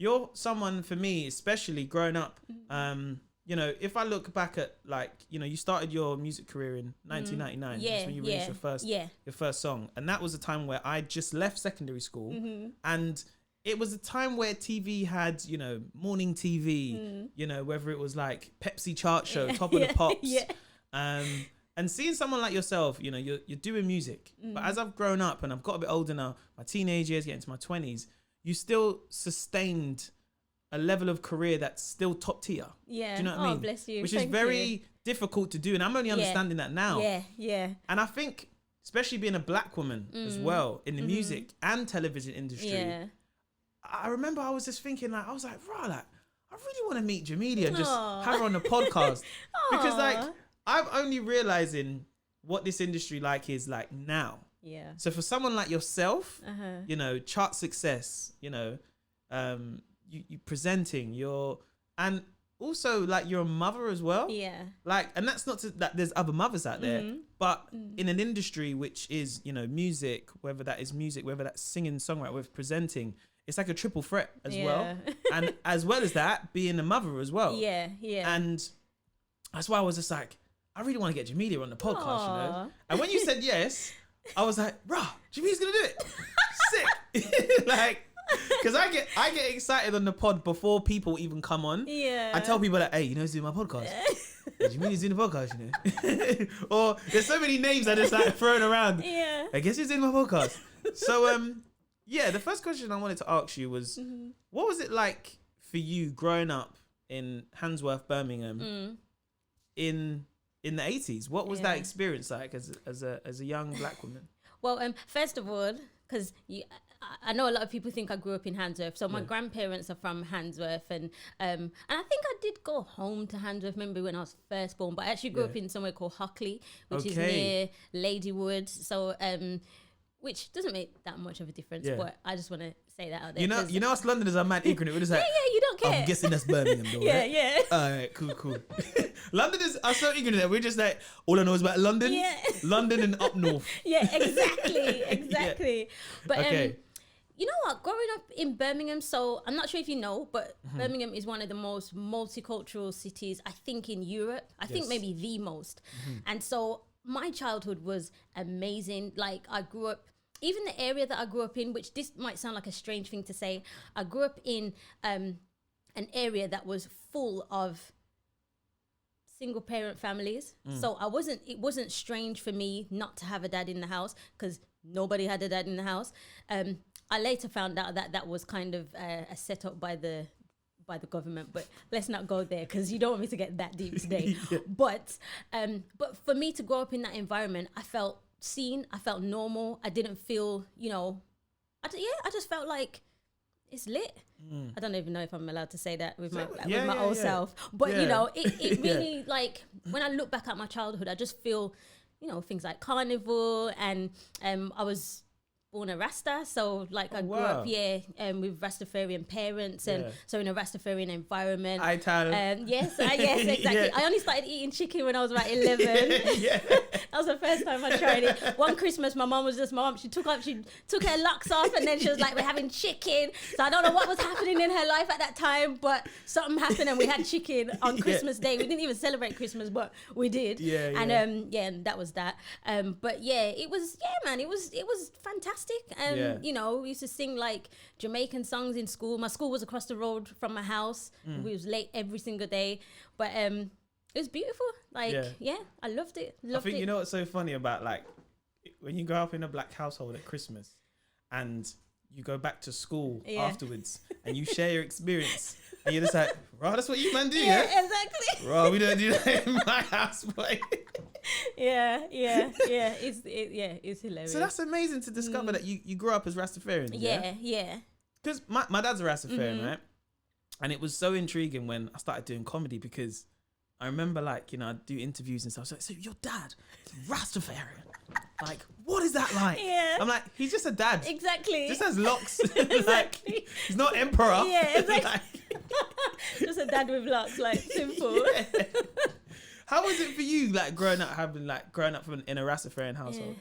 you're someone, for me, especially growing up, you know, if I look back at, like, you know, you started your music career in 1999. Yeah, That's when you released your first song. And that was a time where I just left secondary school. And it was a time where TV had, you know, morning TV, you know, whether it was like Pepsi chart show, Top of the Pops. And seeing someone like yourself, you know, you're doing music. But as I've grown up and I've got a bit older now, my teenage years, getting into my 20s, you still sustained a level of career that's still top tier. Yeah. Do you know what I mean? Bless you. Which is very difficult to do. And I'm only understanding that now. Yeah. And I think, especially being a black woman as well in the music and television industry, I remember I was just thinking, like, I was like, right, like, I really want to meet Jamelia and just have her on the podcast. Because, like, I'm only realizing what this industry is like now. Yeah. So for someone like yourself, you know, chart success, you know, you presenting, and also like you're a mother as well. Yeah. Like, and that's not that there's other mothers out there, but in an industry which is, you know, music, whether that's singing, songwriting, with presenting, it's like a triple threat as well. And as well as that, being a mother as well. Yeah. And that's why I was just like, I really want to get Jamelia on the podcast, you know? And when you said yes, I was like, rah, Jamelia's gonna do it. Sick. Like, because I get excited on the pod before people even come on. Yeah. I tell people that, hey, you know who's doing my podcast? Hey, Jamelia's doing the podcast, you know? Or there's so many names I just like throwing around. Yeah. I guess who's doing my podcast? So, yeah, the first question I wanted to ask you was, what was it like for you growing up in Handsworth, Birmingham, in the 80s? What was that experience like as a young black woman? Well, first of all, because I know a lot of people think I grew up in Handsworth. So my grandparents are from Handsworth, and I think I did go home to Handsworth, maybe when I was first born. But I actually grew up in somewhere called Hockley, which is near Ladywood. So which doesn't make that much of a difference, but I just want to say that out there. You know us Londoners are mad ignorant. We're just like, you don't care. I'm guessing that's Birmingham though, right? Yeah. All right, cool. Londoners are so ignorant that we're just like, all I know is about London, London and up north. Yeah, exactly. Yeah. But you know what? Growing up in Birmingham, so I'm not sure if you know, but Birmingham is one of the most multicultural cities, I think, in Europe. I think maybe the most. And so my childhood was amazing. Like, I grew up, even the area that I grew up in, which this might sound like a strange thing to say, I grew up in an area that was full of single parent families. So it wasn't strange for me not to have a dad in the house, because nobody had a dad in the house. I later found out that was kind of a setup by the government, but let's not go there because you don't want me to get that deep today. But for me to grow up in that environment, I felt seen, I felt normal. I didn't feel, you know, I just felt like it's lit. I don't even know if I'm allowed to say that with my old self, but you know, it really like when I look back at my childhood, I just feel, you know, things like Carnival, and I was born a Rasta, so like I grew up with Rastafarian parents, and so in a Rastafarian environment. Yes, exactly. I only started eating chicken when I was about 11. That was the first time I tried it. One Christmas, my mom she took her locks off, and then she was like, we're having chicken. So I don't know what was happening in her life at that time, but something happened and we had chicken on Christmas Day. We didn't even celebrate Christmas, but we did. And that was that. But it was fantastic. You know, we used to sing like Jamaican songs in school. My school was across the road from my house. We was late every single day, but it was beautiful. Like, I loved it. I think you know what's so funny about, like, when you grow up in a black household at Christmas and you go back to school afterwards and you share your experience, and you're just like, right, that's what you man do, yeah? Exactly. Right, we don't do that in my house, boy. It's hilarious. So that's amazing to discover that you grew up as Rastafarian. Yeah. Because my dad's a Rastafarian, right? And it was so intriguing when I started doing comedy, because I remember, like, you know, I'd do interviews and stuff. So, your dad is Rastafarian. Like, what is that like? Yeah. I'm like, he's just a dad. Exactly. Just has locks. Exactly. Like, he's not emperor. Yeah, exactly. Just a dad with locks, like, simple. How was it for you, like, growing up in a Rastafarian household?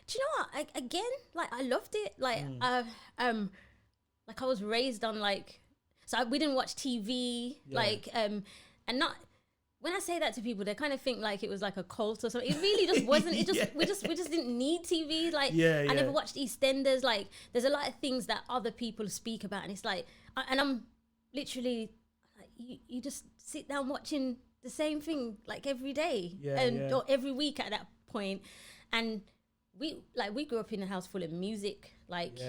Do you know what? I loved it. Like, I was raised on, like, So we didn't watch TV, and not. When I say that to people, they kind of think like it was like a cult or something. It really just wasn't. It just we just didn't need TV. Like I never watched EastEnders. Like there's a lot of things that other people speak about, and it's like, and I'm literally like, you just sit down watching the same thing like every day or every week at that point. And we grew up in a house full of music, like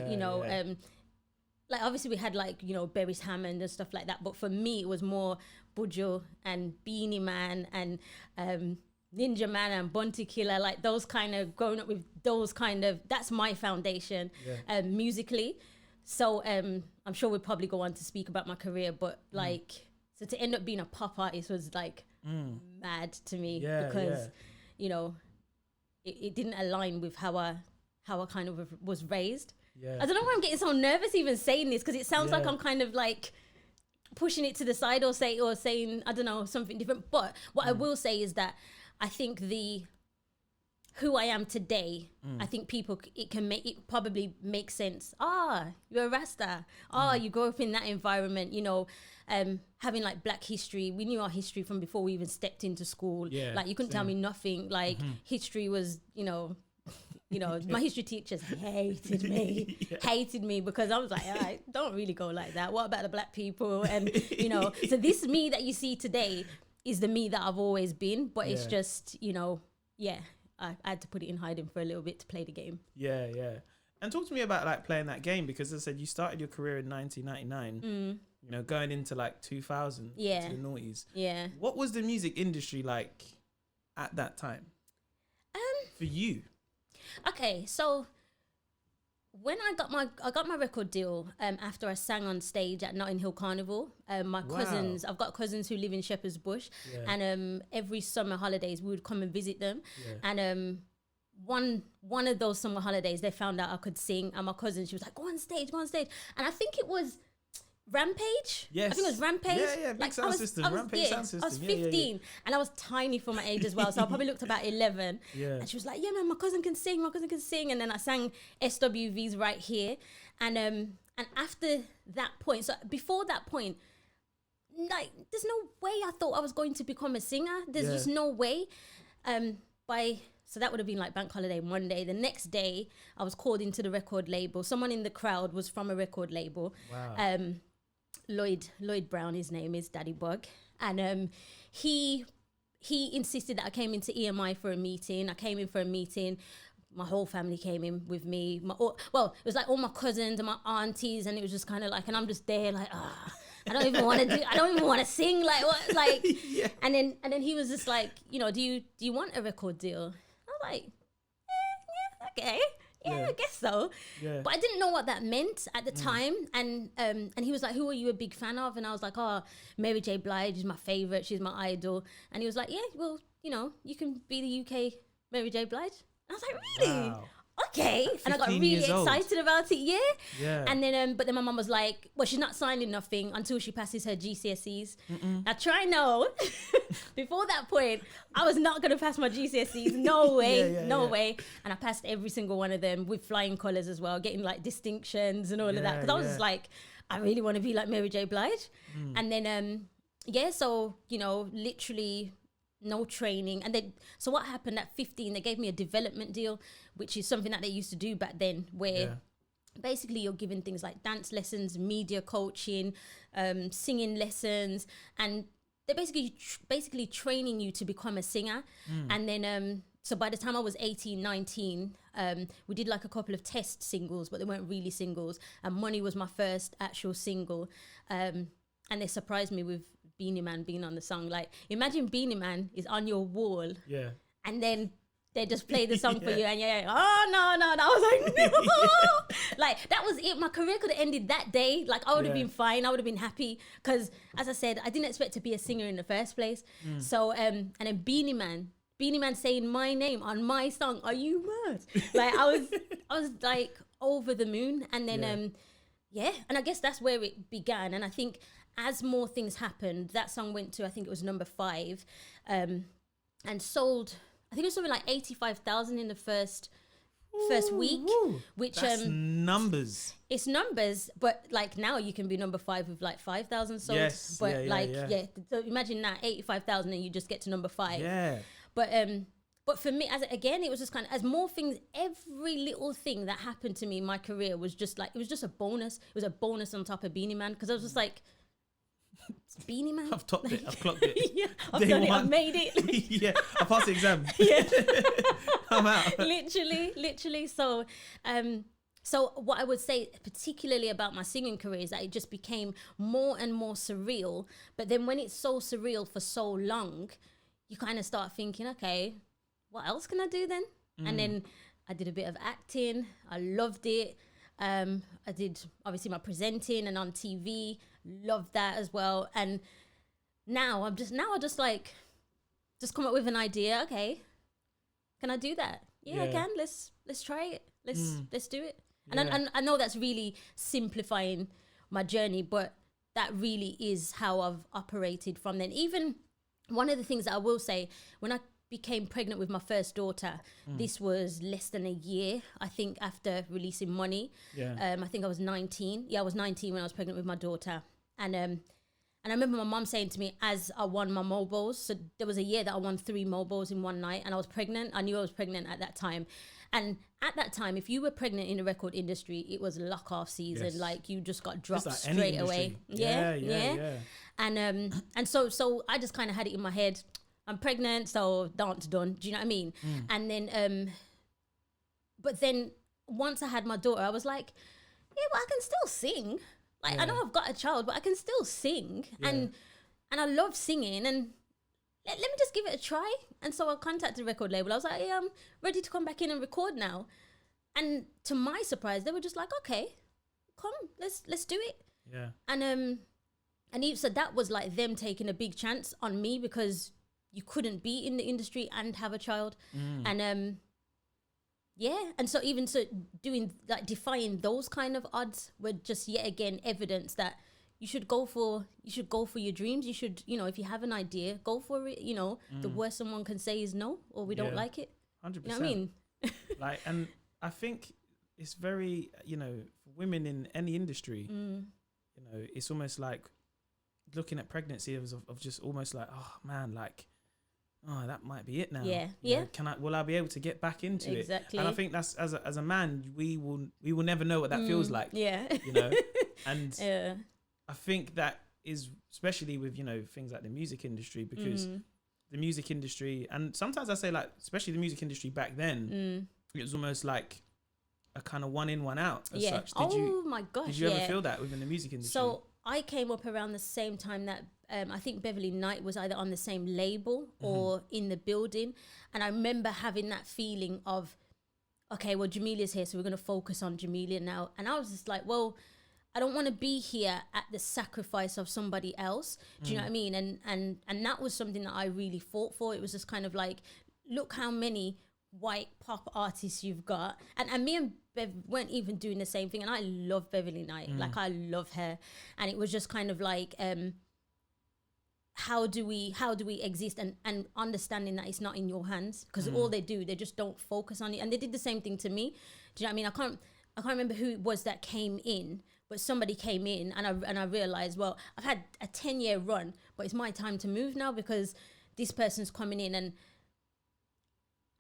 like obviously we had like, you know, Berry's Hammond and stuff like that, but for me it was more Buju and Beanie Man and Ninja Man and Bunty Killer, like those kind of, growing up with those kind of, that's my foundation musically. So I'm sure we'll probably go on to speak about my career, but like so to end up being a pop artist was like mad to me because you know it didn't align with how I kind of was raised. I don't know why I'm getting so nervous even saying this, because it sounds like I'm kind of like pushing it to the side or saying, I don't know, something different. But what I will say is that I think who I am today, I think it probably makes sense. You're a Rasta. You grew up in that environment, you know, having like Black history. We knew our history from before we even stepped into school. Like you couldn't tell me nothing. Like history was, you know, my history teachers hated me because I was like, I don't really go like that. What about the Black people? And, you know, so this me that you see today is the me that I've always been, but it's just, you know, I had to put it in hiding for a little bit to play the game. Yeah. And talk to me about like playing that game, because as I said, you started your career in 1999, you know, going into like 2000, to the noughties. What was the music industry like at that time for you? Okay, so when I got my record deal after I sang on stage at Notting Hill Carnival. My cousins, I've got cousins who live in Shepherd's Bush, and every summer holidays we would come and visit them. And one of those summer holidays they found out I could sing, and my cousin, she was like, go on stage. And I think it was Rampage. Yes. I think it was Rampage. Big like, sound system. Rampage sound system. I was 15 and I was tiny for my age as well. So I probably looked about 11. And she was like, yeah, man, my cousin can sing. And then I sang SWV's Right Here. And after that point, so before that point, like, there's no way I thought I was going to become a singer. There's just no way. So that would have been like Bank Holiday Monday. The next day, I was called into the record label. Someone in the crowd was from a record label. Wow. Lloyd Brown, his name is, Daddy Bug. And he insisted that I came into EMI for a meeting. I came in for a meeting. My whole family came in with me. It was like all my cousins and my aunties, and it was just kind of like, and I'm just there like, I don't even want to sing, like what, like. And then he was just like, you know, do you want a record deal? I'm like, okay. I guess so. But I didn't know what that meant at the time. And he was like, who are you a big fan of? And I was like, Mary J. Blige is my favorite. She's my idol. And he was like, yeah, well, you know, you can be the UK Mary J. Blige. And I was like, really? Wow. Okay. And I got really excited about it. And then, but then my mum was like, well, she's not signing nothing until she passes her GCSEs. Now try no. Before that point, I was not going to pass my GCSEs. No way. No way. And I passed every single one of them with flying colours as well, getting like distinctions and all of that. Because I was just like, I really want to be like Mary J. Blige. And then, so, you know, literally no training. And then, so what happened at 15, they gave me a development deal, which is something that they used to do back then, where basically you're given things like dance lessons, media coaching, singing lessons, and they're basically training you to become a singer. And then, so by the time I was 18, 19, we did like a couple of test singles, but they weren't really singles. And Money was my first actual single. And they surprised me with Beanie Man being on the song. Like, imagine Beanie Man is on your wall, and then they just play the song for you, and you're like, oh no. I was like, no. Like, that was it. My career could have ended that day. Like, I would have been fine. I would have been happy, because as I said, I didn't expect to be a singer in the first place. So and then Beanie Man saying my name on my song. Are you mad? Like, I was like over the moon. And then and I guess that's where it began. And I think as more things happened, that song went to, I think it was number 5, and sold, I think it was something like 85,000 in the first first week, which that's numbers. It's numbers, but like now you can be number 5 with like 5,000 sold. Yes, but so imagine that 85,000 and you just get to number 5. Yeah. But for me, again, it was just kind of, as more things, every little thing that happened to me in my career was just like, it was just a bonus. It was a bonus on top of Beanie Man, because I was just like, Beanie Man? I've topped it. I've clocked it. Yeah, I've done it. I've made it. Yeah, I passed the exam. Yeah. I'm out. Literally. So what I would say, particularly about my singing career, is that it just became more and more surreal. But then when it's so surreal for so long, you kind of start thinking, okay, what else can I do then? And then I did a bit of acting. I loved it. I did obviously my presenting and on TV. Loved that as well. And now I just come up with an idea. Okay, can I do that? Yeah, I can. Let's try it. Let's do it. And I know that's really simplifying my journey, but that really is how I've operated from then. Even one of the things that I will say, when I became pregnant with my first daughter, this was less than a year, I think, after releasing Money. I think I was 19. Yeah, I was 19 when I was pregnant with my daughter. And I remember my mom saying to me, as I won my mobiles, so there was a year that I won 3 mobiles in one night, and I was pregnant. I knew I was pregnant at that time. And at that time, if you were pregnant in the record industry, it was lock-off season. Yes. Like, you just got dropped straight away. Yeah. And so I just kind of had it in my head, I'm pregnant, so dance done. Do you know what I mean? And then, but then once I had my daughter, I was like, yeah, but I can still sing. Like, I know I've got a child, but I can still sing. Yeah. And I love singing, and let me just give it a try. And so I contacted the record label. I was like, yeah, I'm ready to come back in and record now. And to my surprise, they were just like, okay, come, let's do it. Yeah. And even so, that was like them taking a big chance on me, because you couldn't be in the industry and have a child. And and so even so doing, like, defying those kind of odds were just yet again evidence that you should go for your dreams. You should, if you have an idea, go for it. The worst someone can say is no, or we don't like it. 100%. You know what I mean? Like, and I think it's very, for women in any industry, it's almost like looking at pregnancy of just almost like, oh man, like, oh, that might be it now. Yeah. Will I be able to get back into it? Exactly. And I think that's, as a man, we will never know what that feels like. Yeah. And I think that is, especially with, things like the music industry, because the music industry, and sometimes I say, like, especially the music industry back then, it was almost like a kind of one in, one out as such. My gosh. Did you ever feel that within the music industry? So I came up around the same time that I think Beverly Knight was either on the same label or in the building. And I remember having that feeling of, okay, well, Jamelia's here, so we're going to focus on Jamelia now. And I was just like, well, I don't want to be here at the sacrifice of somebody else. Do you know what I mean? And that was something that I really fought for. It was just kind of like, look how many white pop artists you've got. And me and Bev weren't even doing the same thing. And I love Beverly Knight. Like, I love her. And it was just kind of like, how do we exist, and understanding that it's not in your hands, because all they just don't focus on it. And they did the same thing to me. Do you know what I mean? I can't remember who it was that came in, but somebody came in, and I realized, well, I've had a 10-year run, but it's my time to move now, because this person's coming in. And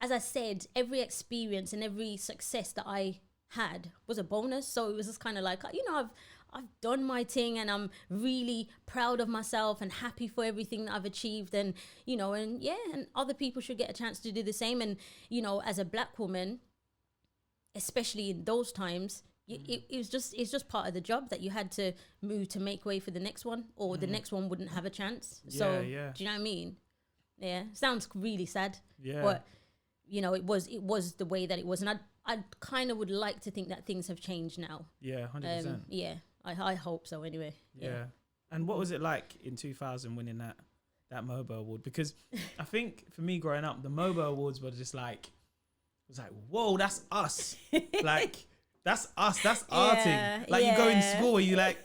as I said, every experience and every success that I had was a bonus. So it was just kind of like, I've done my thing, and I'm really proud of myself and happy for everything that I've achieved. And, and other people should get a chance to do the same. And, as a Black woman, especially in those times, it's just part of the job that you had to move to make way for the next one, or the next one wouldn't have a chance. Do you know what I mean? Yeah. Sounds really sad. Yeah. But, it was the way that it was. And I kind of would like to think that things have changed now. Yeah, 100%. Yeah. I hope so anyway. Yeah. And what was it like in 2000 winning that MOBO award? Because I think for me growing up, the MOBO awards were just like, it was like, whoa, that's us. Like, that's us. That's our thing. Like, you go in school and you like,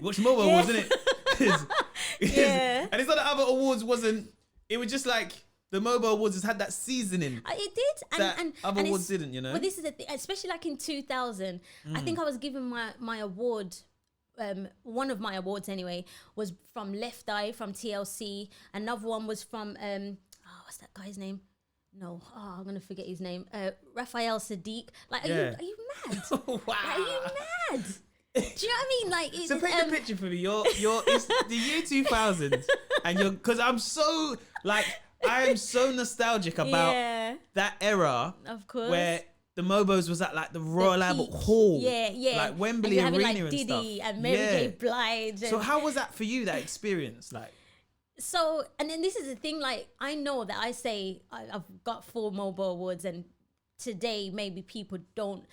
watch MOBO awards, isn't it? And it's not that other awards wasn't, it was just like, the Mobile Awards has had that seasoning. It did, and other awards didn't, you know. But this is the thing, especially like in 2000. I think I was given my award. One of my awards anyway was from Left Eye from TLC. Another one was from what's that guy's name? No, I'm gonna forget his name. Raphael Sadiq. Like, are you mad? Wow. Like, are you mad? Do you know what I mean? Like, so paint the picture for me. It's the year 2000, and because I'm so like I am so nostalgic about that era, of course, where the Mobos was at like the Royal Albert Hall, like Wembley Arena like and Diddy stuff, and Mary J. Blige. So how was that for you? That experience, like. So, and then this is the thing, like, I know that I say I've got 4 Mobile Awards, and today maybe people don't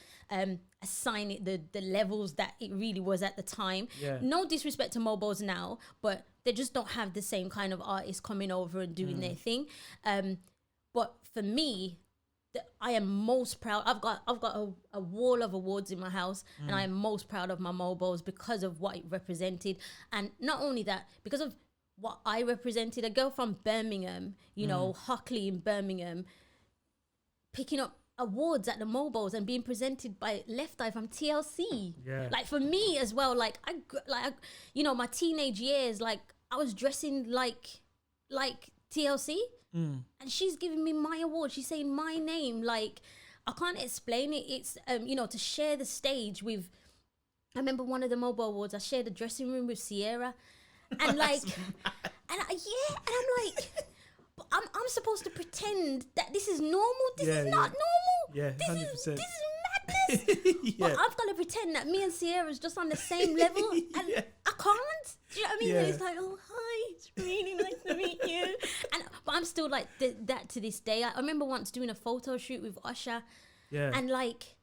assign it the levels that it really was at the time. Yeah. No disrespect to Mobiles now, but they just don't have the same kind of artists coming over and doing their thing. But for me, I am most proud. I've got a wall of awards in my house, and I am most proud of my Mobiles because of what it represented. And not only that, because of what I represented, a girl from Birmingham, you know, Hockley in Birmingham, picking up awards at the Mobiles and being presented by Left Eye from TLC. Yeah. Like, for me as well, like, you know, my teenage years, like, I was dressing like TLC, and she's giving me my award. She's saying my name. Like, I can't explain it. It's, you know, to share the stage with, I remember one of the Mobile Awards, I shared a dressing room with Sierra. And like, and I'm like, I'm supposed to pretend that this is normal. This is not normal. Yeah, 100%. This is madness. But I've got to pretend that me and Sierra's just on the same level, and I can't. Do you know what I mean? And it's like, oh hi, it's really nice to meet you. But I'm still like that to this day. I remember once doing a photo shoot with Usher, and like.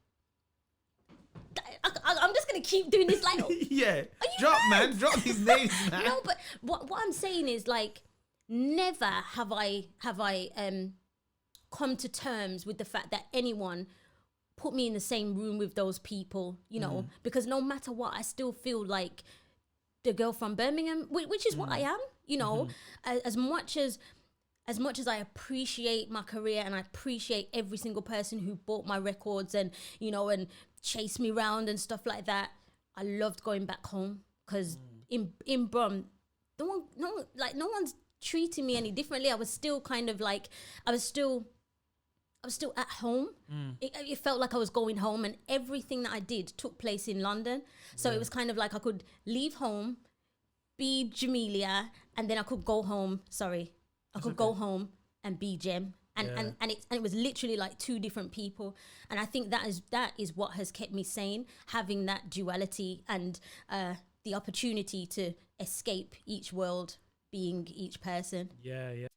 I'm just gonna keep doing this, like, drop these names, man. No, but what I'm saying is, like, never have I come to terms with the fact that anyone put me in the same room with those people, you know, because no matter what, I still feel like the girl from Birmingham, which is what I am, you know, as much as I appreciate my career and I appreciate every single person who bought my records and, you know, and chased me around and stuff like that, I loved going back home because in Brum, no one's treating me any differently. I was still kind of like, I was still at home. It felt like I was going home, and everything that I did took place in London. So it was kind of like I could leave home, be Jamelia, and then I could go home. I could go home and be Jem. And it was literally like 2 different people. And I think that is what has kept me sane, having that duality and the opportunity to escape each world, being each person. Yeah.